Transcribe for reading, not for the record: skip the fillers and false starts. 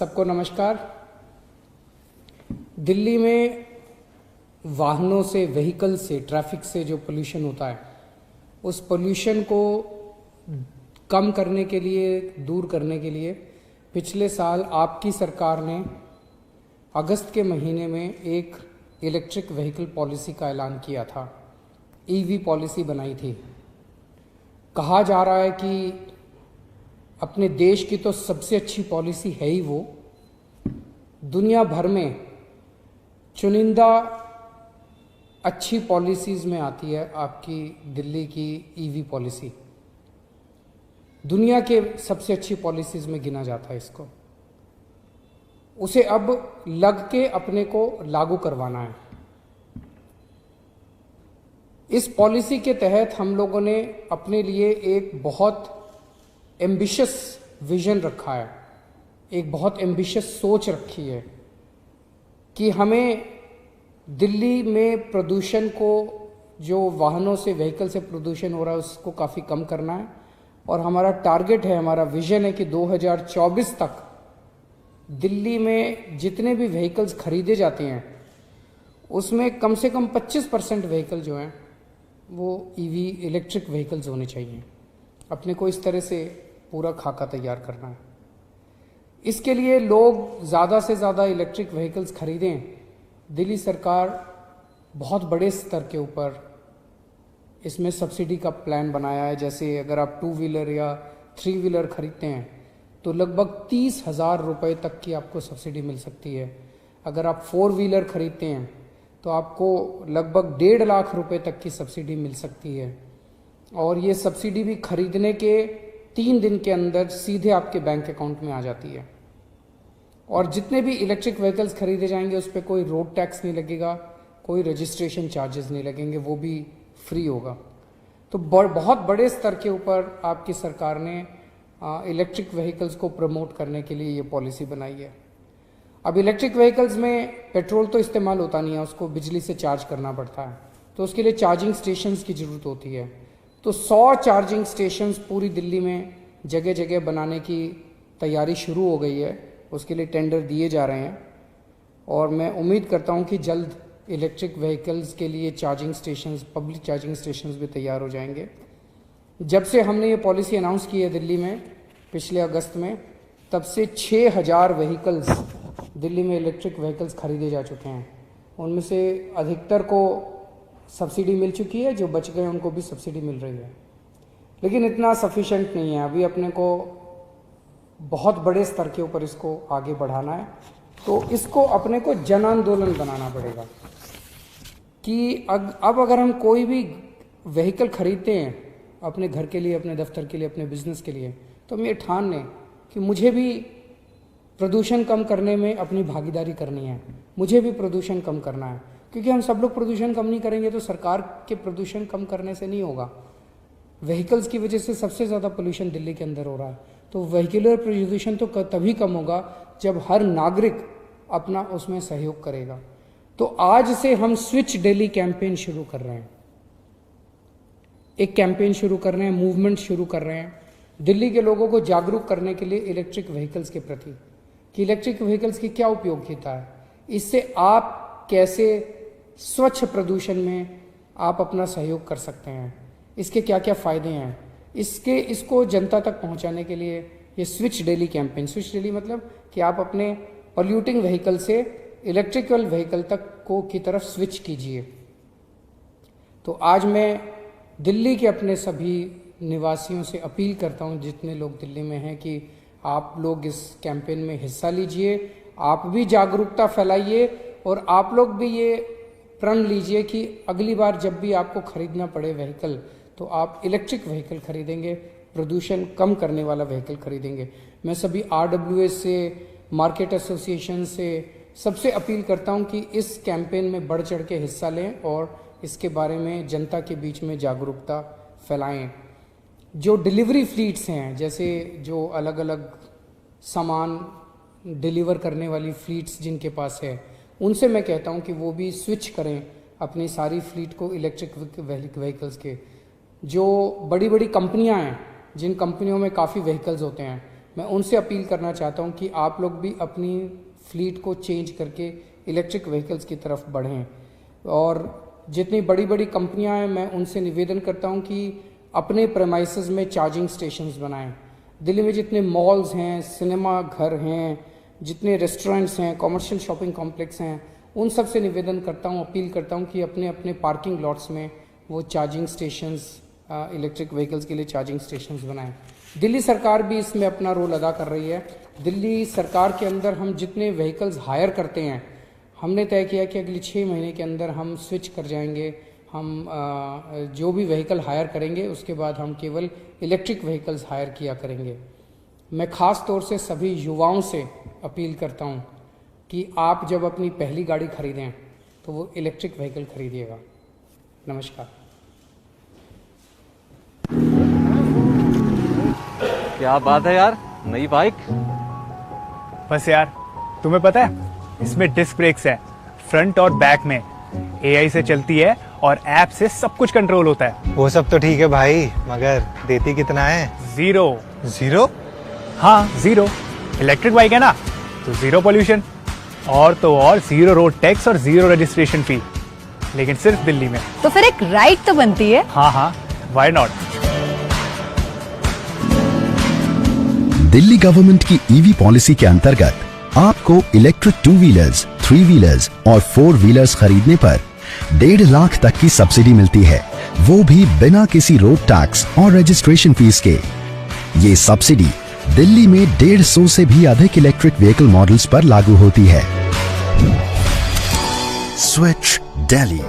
सबको नमस्कार। दिल्ली में वाहनों से, व्हीकल से, ट्रैफिक से जो पोल्यूशन होता है, उस पोल्यूशन को कम करने के लिए, दूर करने के लिए पिछले साल आपकी सरकार ने अगस्त के महीने में एक इलेक्ट्रिक व्हीकल पॉलिसी का ऐलान किया था। ईवी पॉलिसी बनाई थी। कहा जा रहा है कि अपने देश की तो सबसे अच्छी पॉलिसी है ही वो, दुनिया भर में चुनिंदा अच्छी पॉलिसीज़ में आती है आपकी दिल्ली की ईवी पॉलिसी। दुनिया के सबसे अच्छी पॉलिसीज़ में गिना जाता है इसको। उसे अब लग के अपने को लागू करवाना है। इस पॉलिसी के तहत हम लोगों ने अपने लिए एक बहुत एम्बिशियस विजन रखा है, एक बहुत एम्बिशियस सोच रखी है कि हमें दिल्ली में प्रदूषण को, जो वाहनों से, व्हीकल से प्रदूषण हो रहा है, उसको काफ़ी कम करना है। और हमारा टारगेट है, हमारा विजन है कि 2024 तक दिल्ली में जितने भी व्हीकल्स खरीदे जाते हैं उसमें कम से कम 25% व्हीकल जो हैं वो ईवी, इलेक्ट्रिक व्हीकल्स होने चाहिए। अपने को इस तरह से पूरा खाका तैयार करना है। इसके लिए लोग ज़्यादा से ज़्यादा इलेक्ट्रिक व्हीकल्स खरीदें। दिल्ली सरकार बहुत बड़े स्तर के ऊपर इसमें सब्सिडी का प्लान बनाया है। जैसे अगर आप 2 व्हीलर या 3 व्हीलर खरीदते हैं तो लगभग 30,000 रुपये तक की आपको सब्सिडी मिल सकती है। अगर आप 4 व्हीलर खरीदते हैं तो आपको लगभग 1.5 लाख रुपए तक की सब्सिडी मिल सकती है। और ये सब्सिडी भी खरीदने के 3 दिन के अंदर सीधे आपके बैंक अकाउंट में आ जाती है। और जितने भी इलेक्ट्रिक व्हीकल्स खरीदे जाएंगे उस पर कोई रोड टैक्स नहीं लगेगा, कोई रजिस्ट्रेशन चार्जेस नहीं लगेंगे, वो भी फ्री होगा। तो बहुत बड़े स्तर के ऊपर आपकी सरकार ने इलेक्ट्रिक व्हीकल्स को प्रमोट करने के लिए ये पॉलिसी बनाई है। अब इलेक्ट्रिक व्हीकल्स में पेट्रोल तो इस्तेमाल होता नहीं है, उसको बिजली से चार्ज करना पड़ता है, तो उसके लिए चार्जिंग स्टेशंस की ज़रूरत होती है। तो 100 चार्जिंग स्टेशंस पूरी दिल्ली में जगह जगह बनाने की तैयारी शुरू हो गई है। उसके लिए टेंडर दिए जा रहे हैं और मैं उम्मीद करता हूं कि जल्द इलेक्ट्रिक व्हीकल्स के लिए charging stations, public charging stations भी तैयार हो जाएंगे। जब से हमने ये पॉलिसी अनाउंस की है दिल्ली में पिछले अगस्त में, तब से 6,000 व्हीकल्स, दिल्ली में इलेक्ट्रिक व्हीकल्स खरीदे जा चुके हैं। उनमें से अधिकतर को सब्सिडी मिल चुकी है, जो बच गए उनको भी सब्सिडी मिल रही है। लेकिन इतना सफिशेंट नहीं है, अभी अपने को बहुत बड़े स्तर के ऊपर इसको आगे बढ़ाना है। तो इसको अपने को जन आंदोलन बनाना पड़ेगा कि अब अगर हम कोई भी व्हीकल खरीदते हैं अपने घर के लिए, अपने दफ्तर के लिए, अपने बिजनेस के लिए, तो हम ये ठान लें कि मुझे भी प्रदूषण कम करने में अपनी भागीदारी करनी है, मुझे भी प्रदूषण कम करना है। क्योंकि हम सब लोग प्रदूषण कम नहीं करेंगे तो सरकार के प्रदूषण कम करने से नहीं होगा। व्हीकल्स की वजह से सबसे ज़्यादा पोल्यूशन दिल्ली के अंदर हो रहा है। तो व्हीकुलर प्रदूषण तो तभी कम होगा जब हर नागरिक अपना उसमें सहयोग करेगा। तो आज से हम स्विच दिल्ली कैंपेन शुरू कर रहे हैं, एक कैंपेन शुरू कर रहे हैं, मूवमेंट शुरू कर रहे हैं दिल्ली के लोगों को जागरूक करने के लिए इलेक्ट्रिक व्हीकल्स के प्रति, कि इलेक्ट्रिक व्हीकल्स की क्या उपयोगिता है, इससे आप कैसे स्वच्छ प्रदूषण में आप अपना सहयोग कर सकते हैं, इसके क्या क्या फ़ायदे हैं, इसको जनता तक पहुंचाने के लिए ये switch Delhi campaign. Switch Delhi मतलब कि आप अपने पॉल्यूटिंग व्हीकल से इलेक्ट्रिकल व्हीकल तक की तरफ स्विच कीजिए। तो आज मैं दिल्ली के अपने सभी निवासियों से अपील करता हूं, जितने लोग दिल्ली में हैं, कि आप लोग इस कैंपेन में हिस्सा लीजिए, आप भी जागरूकता फैलाइए और आप लोग भी ये प्रण लीजिए कि अगली बार जब भी आपको खरीदना पड़े व्हीकल तो आप इलेक्ट्रिक व्हीकल खरीदेंगे, प्रदूषण कम करने वाला व्हीकल खरीदेंगे। मैं सभी RWS से, मार्केट एसोसिएशन से सबसे अपील करता हूं कि इस कैंपेन में बढ़ चढ़ के हिस्सा लें और इसके बारे में जनता के बीच में जागरूकता फैलाएं। जो डिलीवरी फ्लीट्स हैं, जैसे जो अलग अलग सामान डिलीवर करने वाली फ्लीट्स जिनके पास है, उनसे मैं कहता हूं कि वो भी स्विच करें अपनी सारी फ्लीट को इलेक्ट्रिक व्हीकल्स के। जो बड़ी बड़ी कंपनियां हैं, जिन कंपनियों में काफ़ी व्हीकल्स होते हैं, मैं उनसे अपील करना चाहता हूं कि आप लोग भी अपनी फ्लीट को चेंज करके इलेक्ट्रिक व्हीकल्स की तरफ बढ़ें। और जितनी बड़ी बड़ी कंपनियां हैं, मैं उनसे निवेदन करता हूं कि अपने प्रेमाइसेस में चार्जिंग स्टेशंस बनाएं। दिल्ली में जितने मॉल्स हैं, सिनेमा घर हैं, जितने रेस्टोरेंट्स हैं, कॉमर्शियल शॉपिंग कॉम्प्लेक्स हैं, उन सब से निवेदन करता हूं, अपील करता हूं कि अपने अपने पार्किंग लॉट्स में वो चार्जिंग स्टेशंस, इलेक्ट्रिक व्हीकल्स के लिए चार्जिंग स्टेशंस बनाएं। दिल्ली सरकार भी इसमें अपना रोल अदा कर रही है। दिल्ली सरकार के अंदर हम जितने व्हीकल्स हायर करते हैं, हमने तय किया कि अगले 6 महीने के अंदर हम स्विच कर जाएंगे। हम जो भी व्हीकल हायर करेंगे उसके बाद हम केवल इलेक्ट्रिक व्हीकल्स हायर किया करेंगे। मैं ख़ास तौर से सभी युवाओं से अपील करता हूं कि आप जब अपनी पहली गाड़ी खरीदें तो वो इलेक्ट्रिक व्हीकल खरीदिएगा। नमस्कार। क्या बात है यार, नई बाइक। बस यार, तुम्हें पता है इसमें डिस्क ब्रेक्स है फ्रंट और बैक में, एआई से चलती है और ऐप से सब कुछ कंट्रोल होता है। वो सब तो ठीक है भाई, मगर देती कितना है? जीरो। जीरो? हाँ, जीरो। इलेक्ट्रिक बाइक है ना, तो जीरो पोल्यूशन, और तो और जीरो रोड टैक्स और जीरो रजिस्ट्रेशन फी, लेकिन सिर्फ दिल्ली में। तो फिर एक राइड तो बनती है। हाँ हाँ, व्हाई नॉट। दिल्ली गवर्नमेंट की ईवी पॉलिसी के अंतर्गत आपको इलेक्ट्रिक 2 व्हीलर्स, 3 व्हीलर्स और 4 व्हीलर्स खरीदने पर 1.5 लाख तक की सब्सिडी मिलती है, वो भी बिना किसी रोड टैक्स और रजिस्ट्रेशन फीस के। ये सब्सिडी दिल्ली में 150 से भी अधिक इलेक्ट्रिक व्हीकल मॉडल्स पर लागू होती है। स्विच दिल्ली।